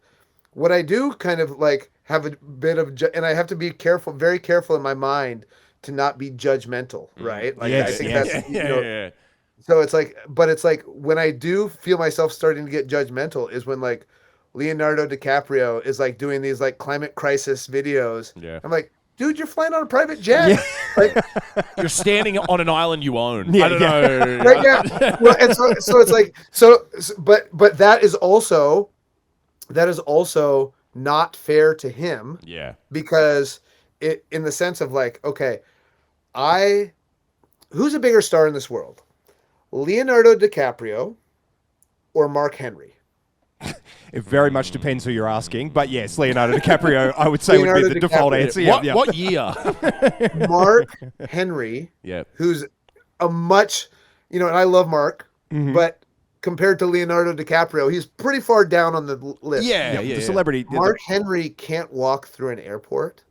What I do kind of have a bit of, and I have to be careful, very careful in my mind to not be judgmental, right? I think that's, So it's when I do feel myself starting to get judgmental is when Leonardo DiCaprio is doing these climate crisis videos. Yeah. I'm like, dude, you're flying on a private jet. Yeah. You're standing on an island you own. Yeah, I don't know. Right, yeah. Well, and so it's but that is also not fair to him. Yeah. Because it, in the sense of okay, who's a bigger star in this world? Leonardo DiCaprio or Mark Henry? It very much depends who you're asking, but yes, Leonardo DiCaprio, I would say, would be the default answer. What year? Mark Henry, who's a much, and I love Mark, but compared to Leonardo DiCaprio, he's pretty far down on the list. The celebrity. Mark Henry can't walk through an airport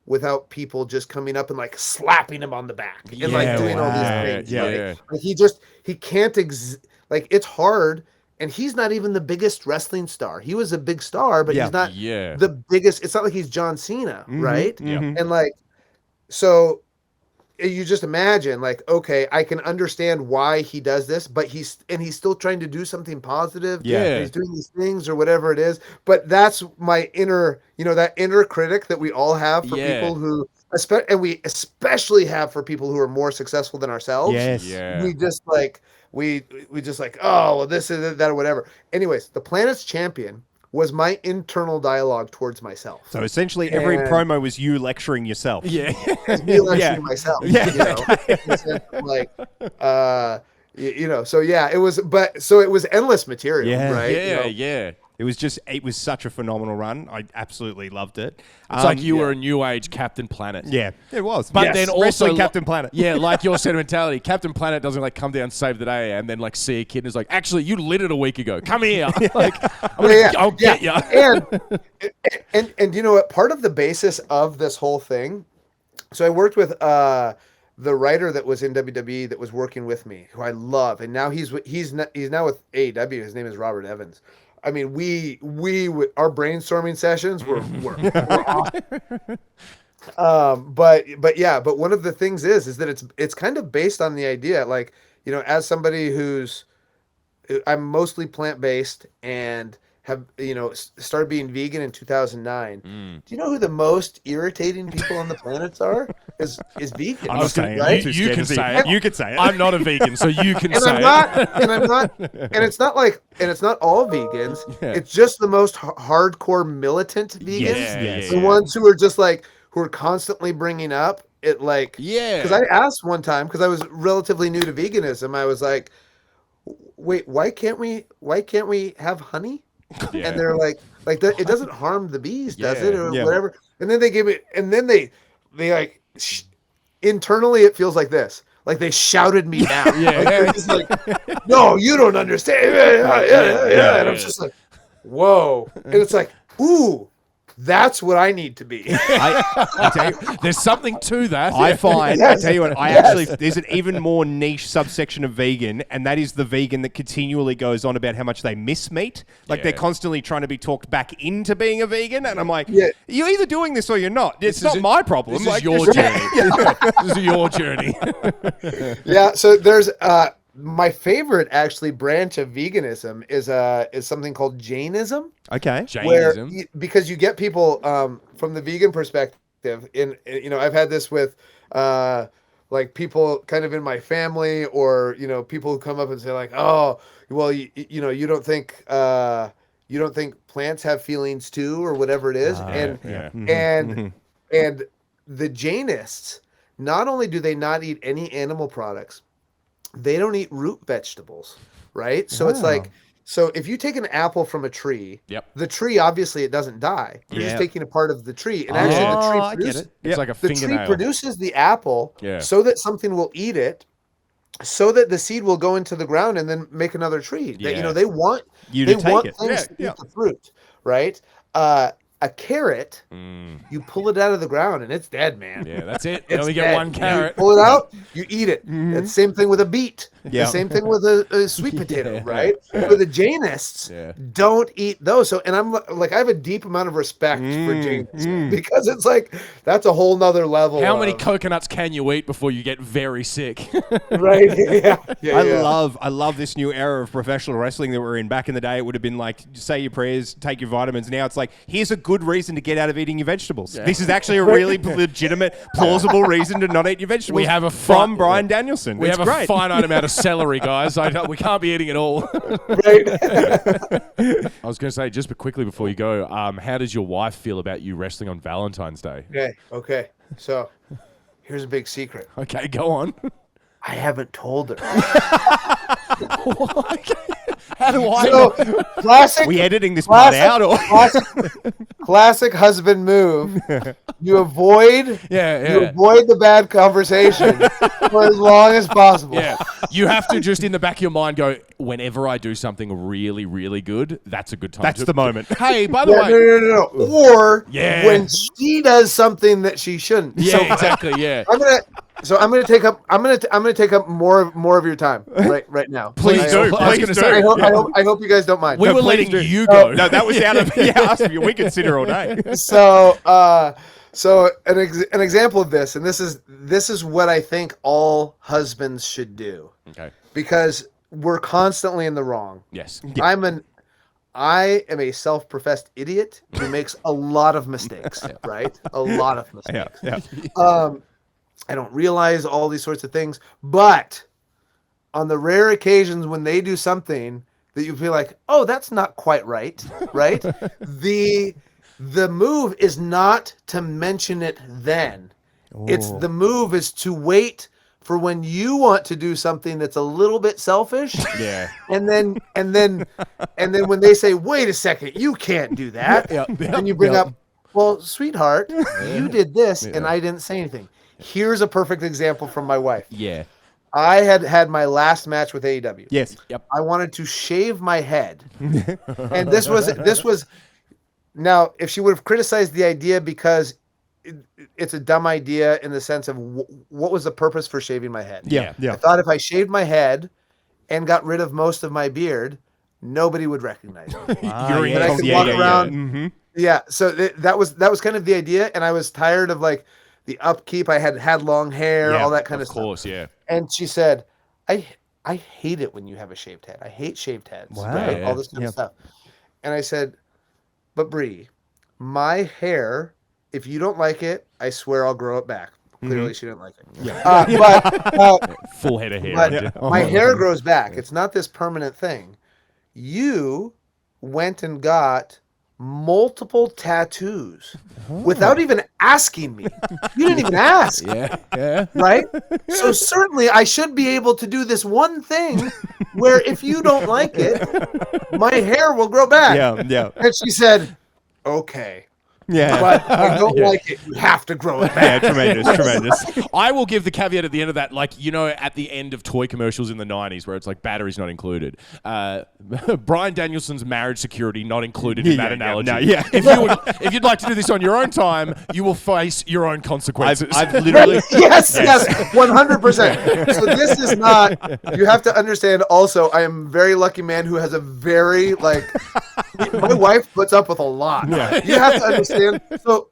without people just coming up and slapping him on the back and doing all these things. He can't it's hard. And he's not even the biggest wrestling star. He was a big star, but he's not the biggest. It's not like he's John Cena, right? And so you just imagine okay, I can understand why he does this, but he's still trying to do something positive. Yeah. He's doing these things or whatever it is. But that's my inner, that inner critic that we all have for people who, and we especially have for people who are more successful than ourselves. Yes. Yeah. We just we just oh, well, this is that or whatever. Anyways, the Planet's Champion was my internal dialogue towards myself. So essentially, every promo was you lecturing yourself. Yeah. Me lecturing myself. Yeah. So it was, so it was endless material, right? Yeah. It was such a phenomenal run. I absolutely loved it. It's like you were a new age Captain Planet. Yeah, it was. But then also Wrestling Captain Planet. Yeah, like your sentimentality. Captain Planet doesn't come down, save the day, and then see a kid and is like, actually, you lit it a week ago. Come here. I'll get you. And you know what? Part of the basis of this whole thing. So I worked with the writer that was in WWE that was working with me, who I love, and now he's now with AEW. His name is Robert Evans. I mean, our brainstorming sessions were awesome. But one of the things is that it's kind of based on the idea, as somebody I'm mostly plant-based and started being vegan in 2009. Do you know who the most irritating people on the planet are? Is vegans. I'm not saying. Right? You can say it. You could say it. I'm not a vegan, so you can and say I'm not, and it's not all vegans. Yeah. It's just the most hardcore militant vegans. Yes. The ones who are just like, who are constantly bringing up it, like, Yeah. because I asked one time, because I was relatively new to veganism, I was like, wait, why can't we have honey? Yeah. And they're like it doesn't harm the bees, does it, or Yeah. whatever? And then they give it, and then they like internally it feels like this, like they shouted me down. Yeah. Like, they're just like, no, you don't understand. Yeah. And I'm just like, whoa. And it's like, ooh, that's what I need to be. I tell you, There's something to that. I find, Yes. I tell you what, actually, there's an even more niche subsection of vegan, and that is the vegan that continually goes on about how much they miss meat. Like, they're constantly trying to be talked back into being a vegan, and I'm like, you're either doing this or you're not. It's not my problem. This Like, is your journey. This is your journey. Yeah, so there's my favorite actually branch of veganism is something called Jainism. Okay. Where Jainism. because you get people from the vegan perspective, I've had this with like people kind of in my family, or people who come up and say like, oh, well, you don't think plants have feelings too, or whatever it is. And the Jainists, not only do they not eat any animal products, they don't eat root vegetables, right? So it's like, so if you take an apple from a tree, the tree, obviously it doesn't die. You're just taking a part of the tree. And actually the tree produces, It's like a the fingernail. tree produces the apple so that something will eat it, so that the seed will go into the ground and then make another tree. They want You to take it. things to eat the fruit, right? A carrot, you pull it out of the ground and it's dead, man. Yeah, that's it. You It's only get dead. one carrot. You pull it out, you eat it. It's the same thing with a beet. Yeah. The same thing with a sweet potato, right? But the Jainists don't eat those. So, and I'm like, I have a deep amount of respect for Jainists because it's like, that's a whole nother level. How many coconuts can you eat before you get very sick? Right? Yeah. I love this new era of professional wrestling that we're in. Back in the day, it would have been like, say your prayers, take your vitamins. Now it's like, here's a good reason to get out of eating your vegetables. This is actually a really legitimate, plausible reason to not eat your vegetables. We have a from Bryan Danielson. We It's have great. a finite amount of celery, guys. We can't be eating it all. Right. I was going to say, just quickly before you go, how does your wife feel about you wrestling on Valentine's Day? Okay. So here's a big secret. Okay, go on. I haven't told her. How do I So, classic. we editing this part out? Or? Classic husband move. You avoid Yeah. you avoid the bad conversation for as long as possible. Yeah. You have to just in the back of your mind go, whenever I do something really, really good, that's a good time. That's the moment. Hey, by the Yeah, way. no. Or Yeah. when she does something that she shouldn't. Yeah, So exactly. Yeah. I'm gonna take up more of your time right now. Please do. I was going to say. I hope you guys don't mind. We were please letting do. you go. No, that was out of we could sit here all day. So an example of this, and this is what I think all husbands should do. Okay. Because we're constantly in the wrong. Yes. I am a self-professed idiot who makes a lot of mistakes, right? A lot of mistakes. Yeah. I don't realize all these sorts of things, but on the rare occasions when they do something that you feel like, oh, that's not quite right? The move is not to mention it then. It's the move is to wait for when you want to do something that's a little bit selfish. Yeah. And then when they say, wait a second, you can't do that. Then you bring up, well, sweetheart, you did this and I didn't say anything. Here's a perfect example from my wife. Yeah. I had my last match with AEW. Yes. Yep. I wanted to shave my head. And this was now, if she would have criticized the idea because it's a dumb idea in the sense of what was the purpose for shaving my head? Yeah. I thought if I shaved my head and got rid of most of my beard, nobody would recognize me. You're I could walk around. Mm-hmm. Yeah, so that was kind of the idea, and I was tired of like the upkeep. I had long hair, all that kind of stuff. Of course, yeah. And she said, I hate it when you have a shaved head. I hate shaved heads. Wow. Right? Yeah. All this kind of stuff. And I said, but Bree, my hair, if you don't like it, I swear I'll grow it back. Clearly, she didn't like it. Full head of hair. But my hair grows back. It's not this permanent thing. You went and got multiple tattoos without even asking me. You didn't even ask. Yeah. Right? So certainly I should be able to do this one thing where if you don't like it, my hair will grow back. Yeah. And she said, okay. Yeah. But I don't like it. You have to grow it back. Yeah, tremendous. I will give the caveat at the end of that, like, at the end of toy commercials in the 90s where it's like batteries not included. Bryan Danielson's marriage security not included in that analogy. If you'd like to do this on your own time, you will face your own consequences. I've literally... Yes, 100%. So this is not... You have to understand also, I am a very lucky man who has a very, my wife puts up with a lot. Yeah. You have to understand. So,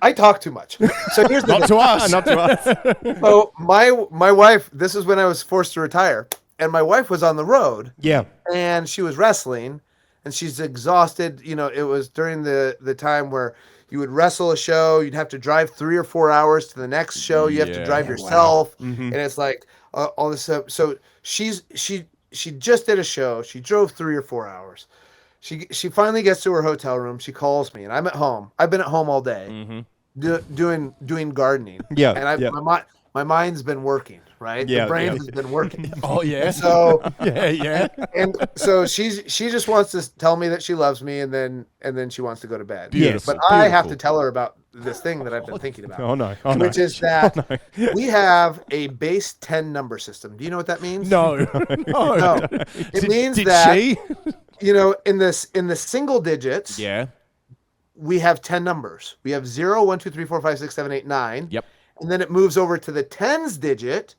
I talk too much. So here's the Not to us. Not to us. So my wife, this is when I was forced to retire, and my wife was on the road. Yeah. And she was wrestling, and she's exhausted. It was during the time where you would wrestle a show, you'd have to drive 3 or 4 hours to the next show. You have to drive yourself, and it's like all this stuff. So she just did a show. She drove 3 or 4 hours. She finally gets to her hotel room. She calls me, and I'm at home. I've been at home all day, doing gardening. Yeah, and my mind's been working. Right, yeah, the brain has been working. Oh yeah. So yeah. And so she just wants to tell me that she loves me, and then she wants to go to bed. Beautiful. But I have to tell her about this thing that I've been thinking about. Oh no. Which is that we have a base 10 number system. Do you know what that means? No. It means did that she? in the single digits, Yeah. we have 10 numbers. We have 0, 1, 2, 3, 4, 5, 6, 7, 8, 9. Yep. And then it moves over to the tens digit,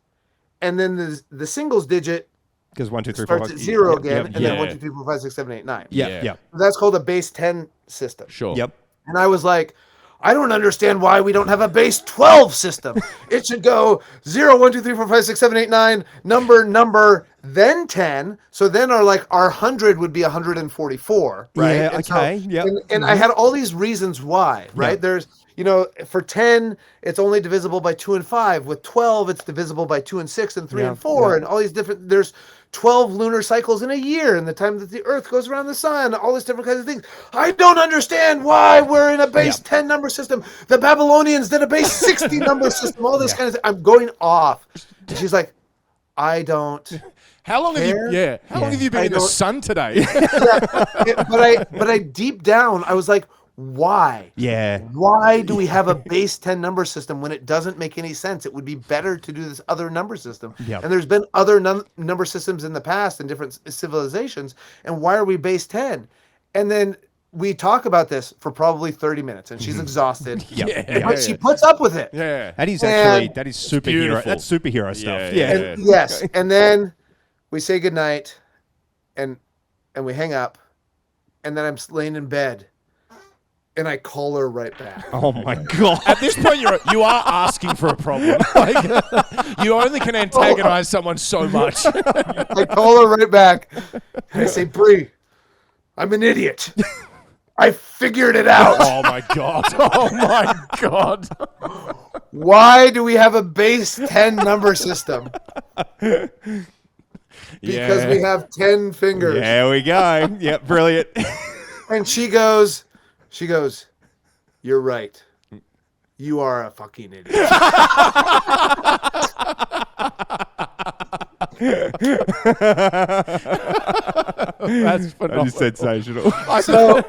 and then the singles digit Because 1, 2, 3, 4, starts 5, at 0 again, yep, and yep. then 1, 2, 3, 4, 5, 6, 7, 8, 9. Yeah. That's called a base 10 system. Sure. Yep. And I was like, I don't understand why we don't have a base 12 system. It should go 0, 1, 2, 3, 4, 5, 6, 7, 8, 9, number, then 10. So then our 100 would be 144, right? Yeah, and okay. So, yep. and I had all these reasons why, right? Yeah. There's, for 10, it's only divisible by 2 and 5. With 12, it's divisible by 2 and 6 and 3 and 4. And all these different, there's 12 lunar cycles in a year, and the time that the Earth goes around the sun, all these different kinds of things. I don't understand why we're in a base 10 number system. The Babylonians did a base 60 number system, all this kind of thing. I'm going off. And she's like, I don't. How long have you? How long have you been in the sun today? But I deep down, I was like, why? Yeah. Why do we have a base 10 number system when it doesn't make any sense? It would be better to do this other number system. Yep. And there's been other number systems in the past in different civilizations. And why are we base 10? And then we talk about this for probably 30 minutes, and she's exhausted. But she puts up with it. Yeah. That is superhero. beautiful. That's superhero stuff. Yeah. And, yes. And then we say goodnight, and we hang up, and then I'm laying in bed. And I call her right back. Oh my god! At this point, you are asking for a problem. You only can antagonize someone so much. I call her right back, and I say, "Bree, I'm an idiot. I figured it out. Oh my god! Oh my god! Why do we have a base 10 number system? Because we have 10 fingers." There we go. Yep, brilliant. And she goes, "You're right. You are a fucking idiot." That's phenomenal. That is sensational. So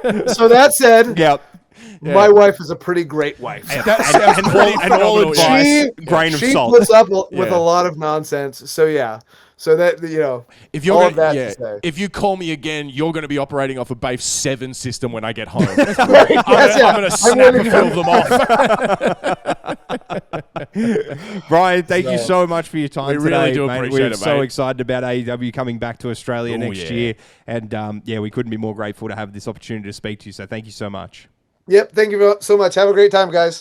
that said, Yep. my wife is a pretty great wife. That sounds pretty And all phenomenal. advice, grain of She salt. puts up with a lot of nonsense. So yeah. So that, If you're all gonna, of that to say. if you call me again, you're going to be operating off a base 7 system when I get home. Yes, I'm going to snap and fill them off. Brian, thank you so much for your time We today. really do mate. appreciate We're it, so mate. excited about AEW coming back to Australia next yeah. year. And we couldn't be more grateful to have this opportunity to speak to you. So thank you so much. Yep. Thank you so much. Have a great time, guys.